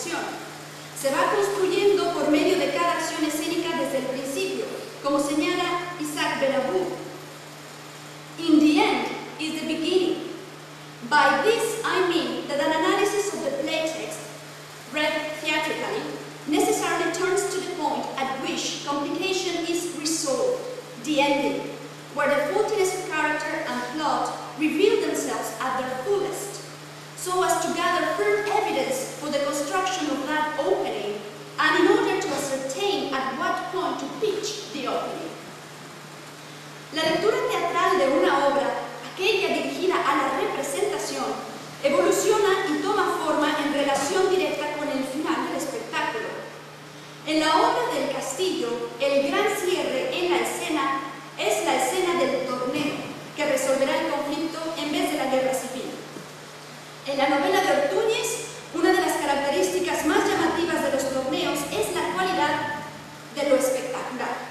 animación. Se va construyendo por medio de cada acción escénica desde el principio, como señala Isaac Berabour. In the end is the beginning. By this I mean that an analysis of the playtext, read theatrically, necessarily turns to the point at which complication is resolved, the ending, where the faultiness of character and plot reveal themselves at their fullest, so as to gather firm evidence for the construction of that opening, and in order to ascertain at what point to pitch the opening. La lectura teatral de una obra, aquella dirigida a la representación, evoluciona y toma forma en relación directa con el final del espectáculo. En la obra del Castillo, el gran cierre en la escena es la escena del torneo, que resolverá el conflicto en vez de la guerra civil. En la novela de Ortúñez, una de las características más llamativas de los torneos es la cualidad de lo espectacular.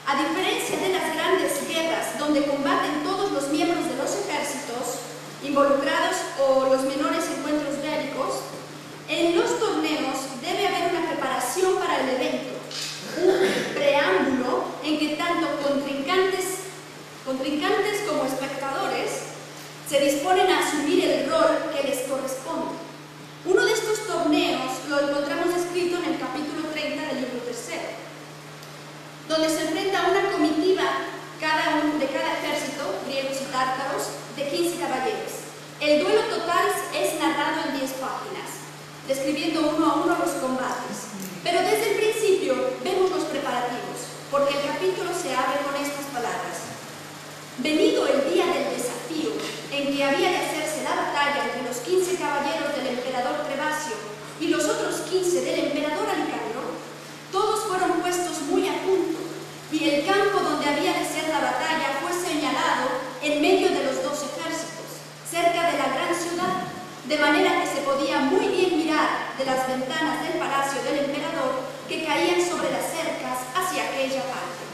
A diferencia de las grandes guerras, donde combaten todos los miembros de los ejércitos involucrados o los menores encuentros bélicos, en los torneos debe haber una preparación para el evento, un preámbulo en que tanto contrincantes como espectadores se disponen a asumir el rol que les corresponde. Uno de estos torneos lo encontramos escrito en el capítulo 30 del libro tercero, donde se enfrenta una comitiva de cada ejército, griegos y tártaros, de 15 caballeros. El duelo total es narrado en 10 páginas, describiendo uno a uno los combates. Pero desde el principio vemos los preparativos, porque el capítulo se abre con estas palabras. Venido el día del desafío, en que había de hacerse la batalla entre los 15 caballeros del emperador Trebasio y los otros 15 del emperador Alicanio, todos fueron puestos muy a punto, y el campo donde había de ser la batalla fue señalado en medio de los dos ejércitos, cerca de la gran ciudad, de manera que se podía muy bien mirar de las ventanas del palacio del emperador que caían sobre las cercas hacia aquella parte.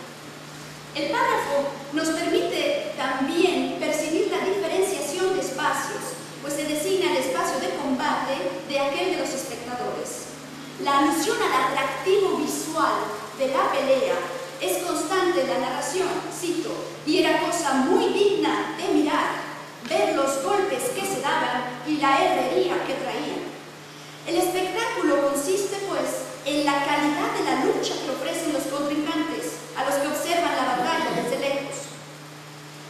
El párrafo nos permite también percibir la diferenciación de espacios, pues se designa el espacio de combate de aquel de los espectadores. La alusión al atractivo visual de la pelea es constante en la narración, cito, y era cosa muy digna de mirar, ver los golpes que se daban y la herrería que traían. El espectáculo consiste, pues, en la calidad de la lucha que ofrecen los contrincantes a los que observan la batalla desde lejos.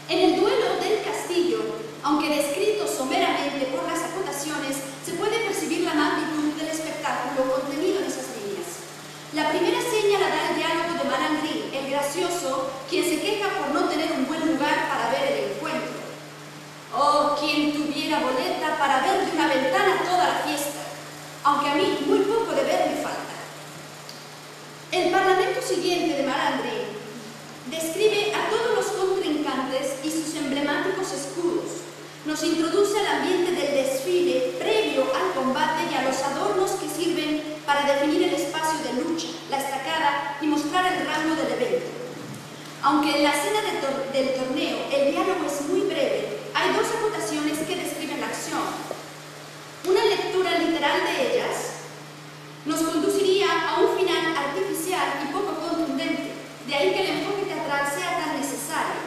En el duelo del Castillo, aunque descrito someramente por las acotaciones, se puede percibir la magnitud del espectáculo contenido en esas líneas. La primera seña la da el diálogo de Malengrin, el gracioso, quien se queja por no tener un buen lugar para ver el encuentro. Oh, quien tuviera boleta para ver de una ventana toda la fiesta, aunque a mí muy poco de ver me falta. El parlamento siguiente de Malengrin describe a todos los contrincantes y sus emblemáticos escudos. Nos introduce al ambiente del desfile previo al combate y a los adornos que sirven para definir el espacio de lucha, la estacada y mostrar el rango del evento. Aunque en la escena del torneo el diálogo es muy breve, hay dos acotaciones que describen la acción. Una lectura literal de ellas nos conduciría a un final artificial y poco contundente, de ahí que el enfoque teatral sea tan necesario.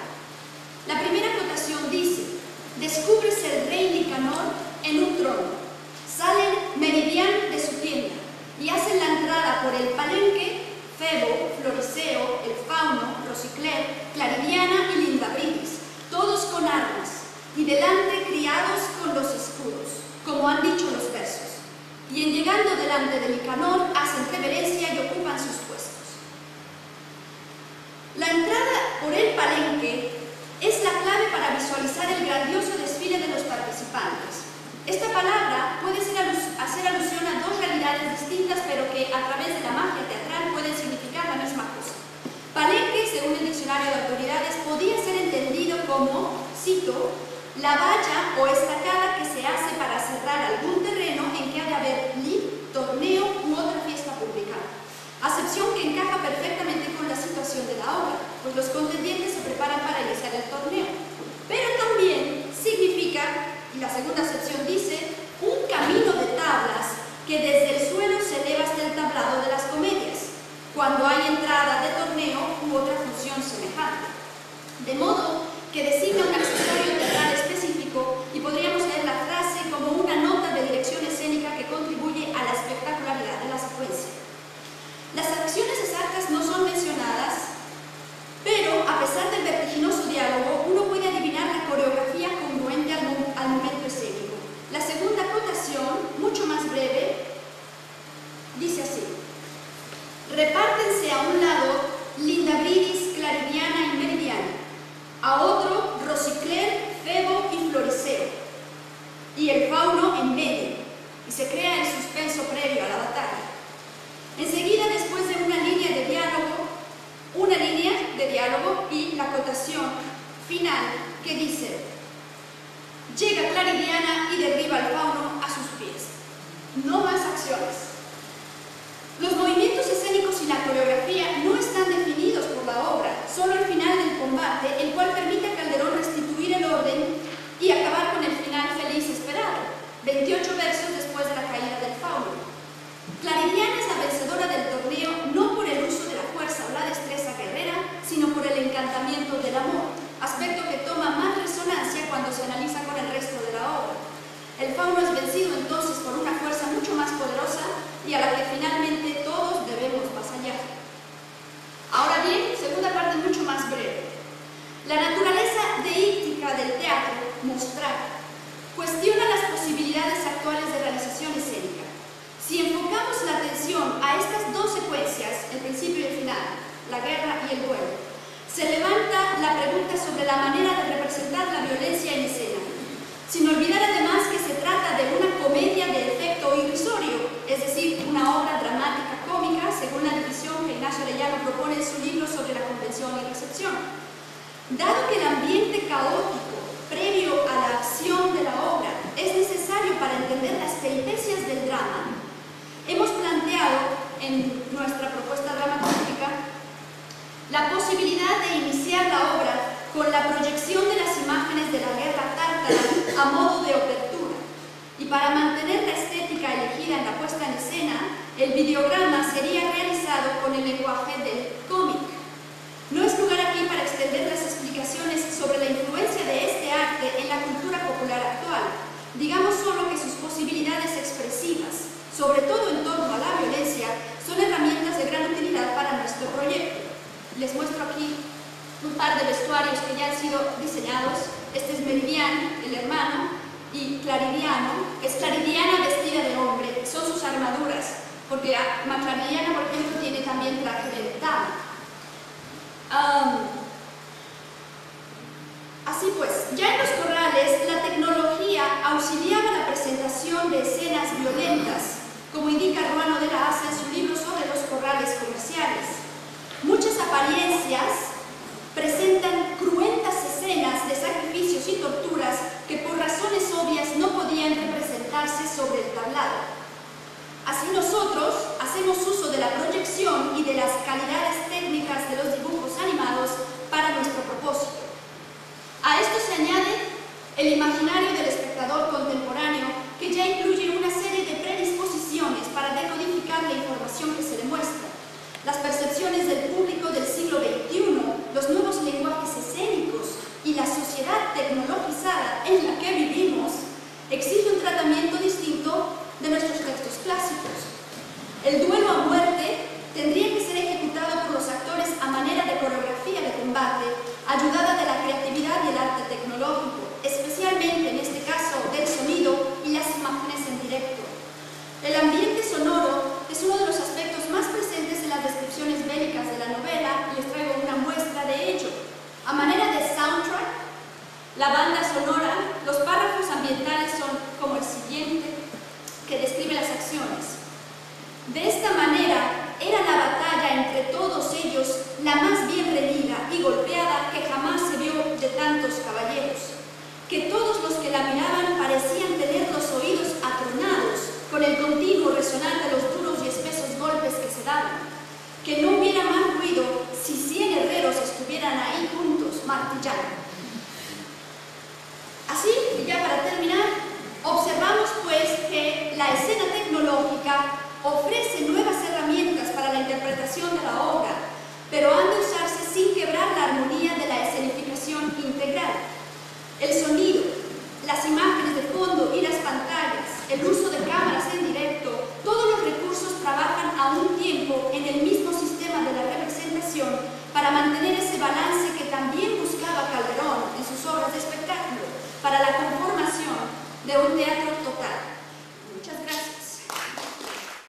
La primera acotación dice: descúbrese el rey Nicanor en un trono. Salen Meridián de su tienda y hacen la entrada por el palenque Febo, Floriseo, el Fauno, Rosicler, Claridiana y Lindabridis, todos con armas, y delante criados con los escudos, como han dicho los versos. Y en llegando delante de Nicanor hacen reverencia y ocupan sus puestos. La entrada por el palenque es la clave para visualizar el grandioso desfile de los participantes. Esta palabra puede hacer alusión a dos realidades distintas, pero que a través de la magia teatral pueden significar la misma cosa. Palenque, según el diccionario de autoridades, podía ser entendido como, cito, la valla o estacada que se hace para cerrar algún terreno en que ha de haber lid, torneo u otra fiesta pública. Acepción que encaja perfectamente con la situación de la obra, pues los contendientes se preparan para iniciar el torneo. Pero también significa, y la segunda acepción dice, un camino de tablas que desde el suelo se cuando hay entrada de torneo u otra función semejante. De modo que designa un accesorio teatral específico y podríamos leer la frase como una nota de dirección escénica que contribuye a la espectacularidad de la secuencia. Las acciones exactas no son mencionadas, pero a pesar del vertiginoso diálogo, uno puede adivinar la coreografía congruente al momento escénico. La segunda acotación, mucho más breve, dice así: repártense a un lado Lindabridis, Claridiana y Meridiana, a otro Rosicler, Febo y Floriceo, y el fauno en medio, y se crea el suspenso previo a la batalla. Enseguida, después de una línea de diálogo y la acotación final que dice: llega Claridiana y derriba al fauno a sus pies. No más acciones. Los movimientos escénicos y la coreografía no están definidos por la obra, solo el final del combate, el cual permite a Calderón restituir el orden y acabar con el final feliz esperado, 28 versos después de la caída del fauno. Claridiana es la vencedora del torneo no por el uso de la fuerza o la destreza guerrera, sino por el encantamiento del amor, aspecto que toma más resonancia cuando se analiza con el resto de la obra. El fauno es vencido entonces por una fuerza mucho más poderosa y a la que finalmente todos debemos vasallar. Ahora bien, segunda parte mucho más breve. La naturaleza deíctica del teatro, mostrar, cuestiona las posibilidades actuales de realización escénica. Si enfocamos la atención a estas dos secuencias, el principio y el final, la guerra y el duelo, se levanta la pregunta sobre la manera de representar la violencia en escena, sin olvidar además que se trata de una comedia de efecto irrisorio, es decir, una obra dramática cómica, según la división que Ignacio Arellano propone en su libro sobre la convención y recepción. Dado que el ambiente caótico previo a la acción de la obra es necesario para entender las peripecias del drama, hemos planteado en nuestra propuesta dramatúrgica la posibilidad de iniciar la obra con la proyección de las imágenes de la guerra tártara a modo de apertura, y para mantener la estética elegida en la puesta en escena, el videograma sería realizado con el lenguaje del cómic. No es lugar aquí para extender las explicaciones sobre la influencia de este arte en la cultura popular actual. Digamos solo que sus posibilidades expresivas, sobre todo en torno a la violencia, son herramientas de gran utilidad para nuestro proyecto. Les muestro aquí un par de vestuarios que ya han sido diseñados. Este es Meridiano, el hermano, y Claridiano, que es Claridiana vestida de hombre. Son sus armaduras, porque Claridiana, por ejemplo, tiene también traje de dama. Así pues, ya en los corrales, la tecnología auxiliaba la presentación de escenas violentas, como indica Ruano de la Asa en su libro sobre los corrales comerciales. Muchas apariencias presentan cruentas escenas de sacrificios y torturas que por razones obvias no podían representarse sobre el tablado. Así nosotros hacemos uso de la proyección y de las calidades técnicas de los dibujos animados para nuestro propósito. A esto se añade el imaginario del espectador contemporáneo, que ya incluye una serie de predisposiciones para decodificar la información que se le muestra. Las percepciones del público del siglo XXI, los nuevos lenguajes escénicos y la sociedad tecnologizada en la que vivimos exige un tratamiento distinto de nuestros textos clásicos. El duelo a muerte tendría que ser ejecutado por los actores a manera de coreografía de combate, ayudada de la creatividad y el arte tecnológico, especialmente en este caso del sonido y las imágenes en directo. El ambiente sonoro es uno de los aspectos más presentes en las descripciones bélicas de la novela, y les traigo una muestra de ello. A manera de soundtrack, la banda sonora, los párrafos ambientales son como el siguiente, que describe las acciones. De esta manera, era la batalla entre todos ellos la más bien reñida y golpeada que jamás se vio de tantos caballeros, que todos los que la miraban parecían tener los oídos atronados con el continuo resonar de los duros y espesos golpes que se daban, que no hubiera más ruido si 100 herreros estuvieran ahí juntos martillando. Así, y ya para terminar, observamos pues que la escena tecnológica ofrece nuevas herramientas para la interpretación interpretación de la obra, pero han de usarse sin quebrar la armonía de la escenificación integral. El sonido,